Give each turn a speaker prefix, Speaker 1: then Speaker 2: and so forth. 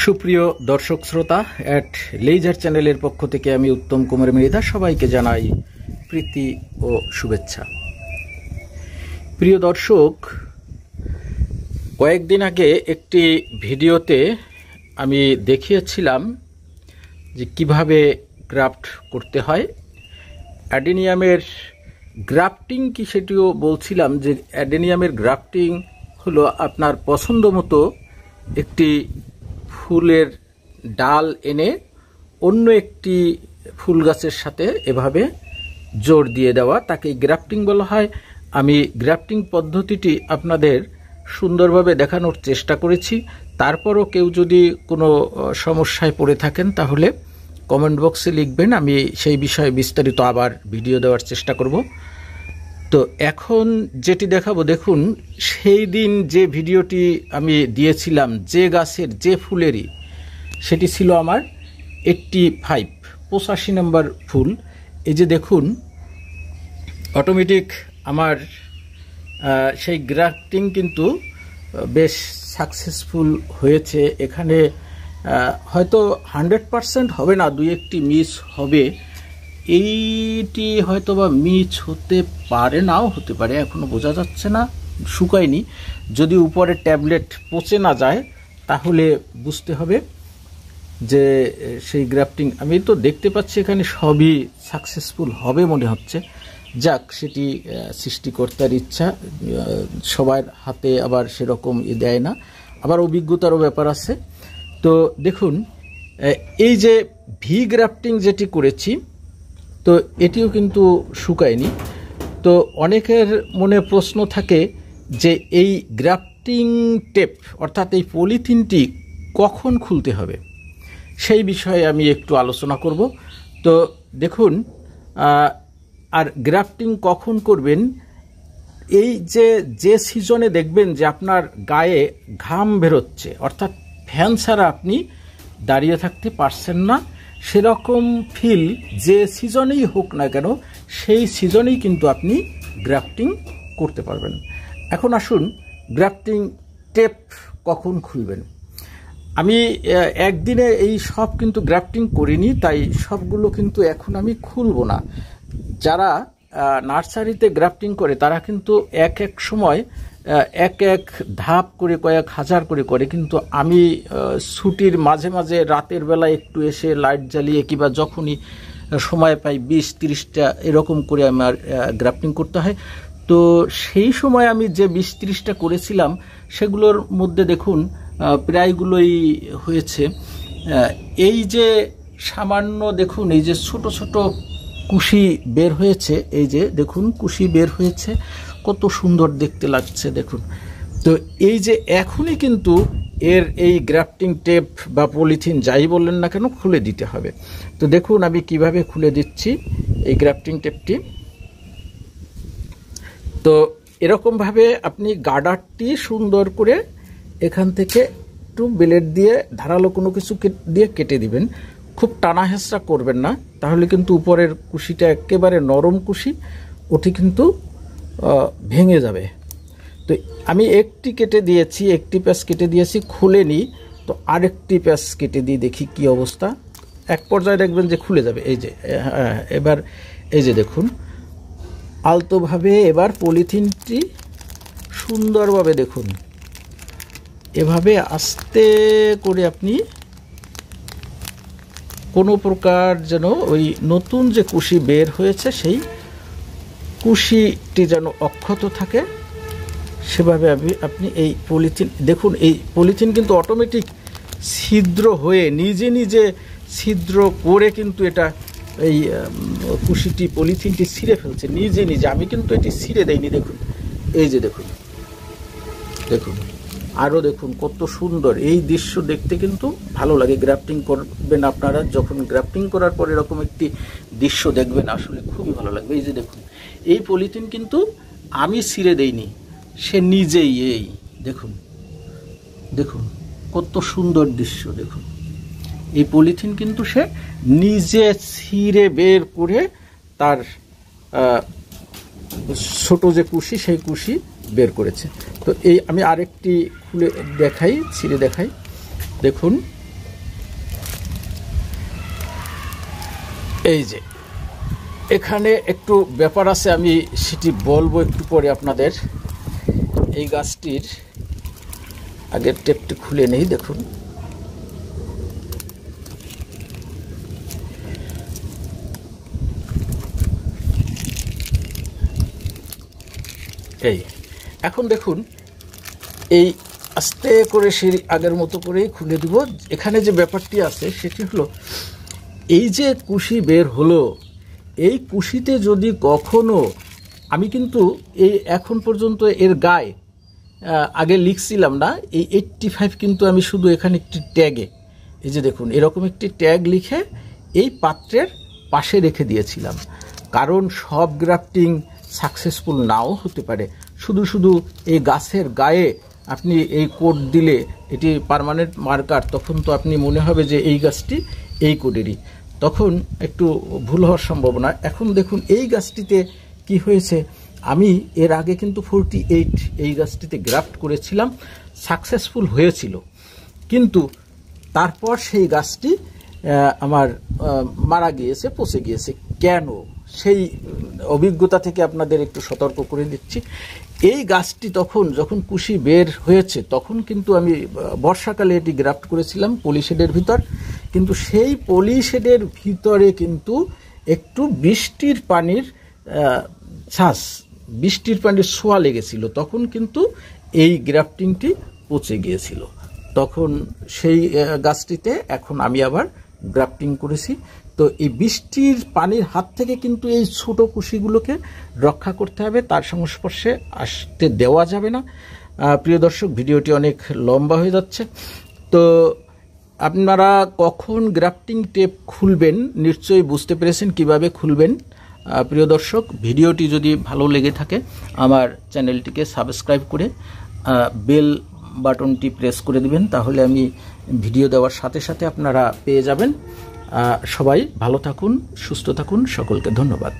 Speaker 1: সুপ্রিয় দর্শক শ্রোতা এট লেজার চ্যানেলের পক্ষ থেকে আমি উত্তম কুমার মৃধা সবাইকে জানাই প্রীতি ও শুভেচ্ছা। প্রিয় দর্শক, কয়েকদিন আগে একটি ভিডিওতে আমি দেখিয়েছিলাম যে কিভাবে গ্রাফট করতে হয়। অ্যাডেনিয়ামের গ্রাফটিং কি সেটিও বলছিলাম যে অ্যাডেনিয়ামের গ্রাফটিং হলো আপনার পছন্দ মতো একটি ফুলের ডাল এনে অন্য একটি ফুল গাছের সাথে এভাবে জোড় দিয়ে দেওয়া, তাকে গ্রাফটিং বলা হয়। আমি গ্রাফটিং পদ্ধতিটি আপনাদের সুন্দরভাবে দেখানোর চেষ্টা করেছি। তারপরও কেউ যদি কোনো সমস্যায় পড়ে থাকেন তাহলে কমেন্ট বক্সে লিখবেন, আমি সেই বিষয়ে বিস্তারিত আবার ভিডিও দেওয়ার চেষ্টা করব। তো এখন যেটি দেখাবো, দেখুন সেই দিন যে ভিডিওটি আমি দিয়েছিলাম যে গাছের যে ফুলেরই, সেটি ছিল আমার 85 নম্বর ফুল। এই যে দেখুন অটোমেটিক আমার সেই গ্রাফটিং কিন্তু বেশ সাকসেসফুল হয়েছে। এখানে হয়তো 100% হবে না, দুই একটি মিস হবে। এইটি হয়তো বা মিস হতে পারে, নাও হতে পারে, এখনো বোঝা যাচ্ছে না, শুকায়নি। যদি উপরে ট্যাবলেট পচে না যায় তাহলে বুঝতে হবে যে সেই গ্রাফটিং। আমি তো দেখতে পাচ্ছি এখানে সবই সাকসেসফুল হবে মনে হচ্ছে। যাক, সেটি সৃষ্টিকর্তার ইচ্ছা, সবার হাতে আবার সেরকম দেয় না, আবার অভিজ্ঞতারও ব্যাপার আছে। তো দেখুন এই যে ভি গ্রাফটিং যেটি করেছি, তো এটিও কিন্তু শুকায়নি। তো অনেকের মনে প্রশ্ন থাকে যে এই গ্রাফটিং টেপ অর্থাৎ এই পলিথিনটি কখন খুলতে হবে, সেই বিষয়ে আমি একটু আলোচনা করব। তো দেখুন, আর গ্রাফটিং কখন করবেন, এই যে সিজনে দেখবেন যে আপনার গায়ে ঘাম বেরোচ্ছে, অর্থাৎ ফ্যান ছাড়া আপনি দাঁড়িয়ে থাকতে পারছেন না, সেরকম ফিল যে সিজনেই হোক না কেন সেই সিজনেই কিন্তু আপনি গ্রাফটিং করতে পারবেন। এখন আসুন, গ্রাফটিং টেপ কখন খুলবেন। আমি একদিনে এই সব কিন্তু গ্রাফটিং করিনি, তাই সবগুলো কিন্তু এখন আমি খুলব না। যারা নার্সারিতে গ্রাফটিং করে তারা কিন্তু এক এক সময় এক এক ধাপ করে কয়েক হাজার করে, কিন্তু আমি ছুটির মাঝে মাঝে রাতের বেলা একটু এসে লাইট জ্বালিয়ে কিংবা যখনই সময় পাই 20-30টা এরকম করে আমার গ্রাফটিং করতে হয়। তো সেই সময় আমি যে 20-30টা করেছিলাম সেগুলোর মধ্যে দেখুন প্রায়গুলোই হয়েছে। এই যে সামান্য দেখুন, এই যে ছোট ছোট কুশি বের হয়েছে, এই যে দেখুন কুশি বের হয়েছে, কত সুন্দর দেখতে লাগছে দেখুন। তো এই যে এখনই কিন্তু এর এই গ্রাফটিং টেপ বা পলিথিন যাই বললেন না কেন খুলে দিতে হবে। তো দেখুন আমি কিভাবে খুলে দিচ্ছি এই গ্রাফটিং টেপটি। তো এরকমভাবে আপনি গার্ডারটি সুন্দর করে এখান থেকে একটু ব্লেড দিয়ে ধারালো কোনো কিছু দিয়ে কেটে দিবেন। খুব টানা হেঁচড়া করবেন না, তাহলে কিন্তু উপরের কুশিটা একেবারে নরম কুশি, ওটি কিন্তু ভেঙে যাবে। তো আমি একটি কেটে দিয়েছি, একটি প্যাচ কেটে দিয়েছি, খুলেনি। তো আরেকটি প্যাচ কেটে দিয়ে দেখি কি অবস্থা। এক পর্যায়ে দেখবেন যে খুলে যাবে। এই যে এবার এই যে দেখুন আলতোভাবে এবার পলিথিনটি সুন্দরভাবে দেখুন এভাবে আস্তে করে আপনি কোনো প্রকার যেন ওই নতুন যে কুশি বের হয়েছে সেই কুশিটি যেন অক্ষত থাকে, সেভাবে আপনি এই পলিথিন দেখুন। এই পলিথিন কিন্তু অটোমেটিক ছিদ্র হয়ে নিজে নিজে ছিদ্র করে কিন্তু এটা এই কুশিটি পলিথিনটি ছিঁড়ে ফেলছে নিজে নিজে। আমি কিন্তু এটি ছিঁড়ে দেইনি। দেখুন এই যে দেখুন দেখুন আরও দেখুন কত সুন্দর এই দৃশ্য দেখতে কিন্তু ভালো লাগে। গ্রাফটিং করবেন আপনারা, যখন গ্রাফটিং করার পর এরকম একটি দৃশ্য দেখবেন আসলে খুবই ভালো লাগবে। এই যে দেখুন এই পলিথিন কিন্তু আমি ছিঁড়ে দেইনি, সে নিজেই। এই দেখুন দেখুন কত সুন্দর দৃশ্য দেখুন। এই পলিথিন কিন্তু সে নিজে ছিঁড়ে বের করে তার ছোট যে কুশি সেই কুশি বের করেছে। তো এই আমি আরেকটি খুলে দেখাই, ছিঁড়ে দেখাই। দেখুন এই যে এখানে একটু ব্যাপার আছে, আমি সেটি বলবো একটু পরে আপনাদের। এই গাছটির আগের টেপটি খুলে নেই, দেখুন এই এখন দেখুন, এই আস্তে করে সেই আগের মতো করেই খুলে দিব। এখানে যে ব্যাপারটি আছে সেটি হলো, এই যে কুশি বের হলো, এই কুশিতে যদি কখনো আমি কিন্তু এই এখন পর্যন্ত এর গায়ে আগে লিখছিলাম না, এই 85 কিন্তু আমি শুধু এখানে একটি ট্যাগে, এই যে দেখুন এরকম একটি ট্যাগ লিখে এই পাত্রের পাশে রেখে দিয়েছিলাম। কারণ সব গ্রাফটিং সাকসেসফুল নাও হতে পারে। শুধু শুধু এই গাছের গায়ে আপনি এই কোড দিলে এটি পার্মানেন্ট মার্কার, তখন তো আপনি মনে হবে যে এই গাছটি এই কোডেরই, তখন একটু ভুল হওয়ার সম্ভাবনা। এখন দেখুন এই গাছটিতে কি হয়েছে, আমি এর আগে কিন্তু 48 এই গাছটিতে গ্রাফট করেছিলাম, সাকসেসফুল হয়েছিল, কিন্তু তারপর সেই গাছটি আমার মারা গিয়েছে, পচে গিয়েছে। কেন? সেই অভিজ্ঞতা থেকে আপনাদের একটু সতর্ক করে দিচ্ছি। এই গাছটি তখন যখন কুশি বের হয়েছে, তখন কিন্তু আমি বর্ষাকালে এটি গ্রাফট করেছিলাম পলিশেডের ভিতর, কিন্তু সেই পলিশেডের ভিতরে কিন্তু একটু বৃষ্টির পানির ছাঁচ, বৃষ্টির পানির ছোঁয়া লেগেছিল, তখন কিন্তু এই গ্রাফটিংটি পচে গিয়েছিল। তখন সেই গাছটিতে এখন আমি আবার গ্রাফটিং করেছি। তো এই বৃষ্টির পানির হাত থেকে কিন্তু এই ছোট কুশিগুলোকে রক্ষা করতে হবে, তার সংস্পর্শে আসতে দেওয়া যাবে না। প্রিয় দর্শক, ভিডিওটি অনেক লম্বা হয়ে যাচ্ছে, তো আপনারা কখন গ্রাফটিং টেপ খুলবেন নিশ্চয়ই বুঝতে পেরেছেন কিভাবে খুলবেন। প্রিয় দর্শক, ভিডিওটি যদি ভালো লেগে থাকে আমার চ্যানেলটিকে সাবস্ক্রাইব করে বেল বাটনটি প্রেস করে দিবেন, তাহলে আমি ভিডিও দেওয়ার সাথে সাথে আপনারা পেয়ে যাবেন। সবাই ভালো থাকুন, সুস্থ থাকুন, সকলকে ধন্যবাদ।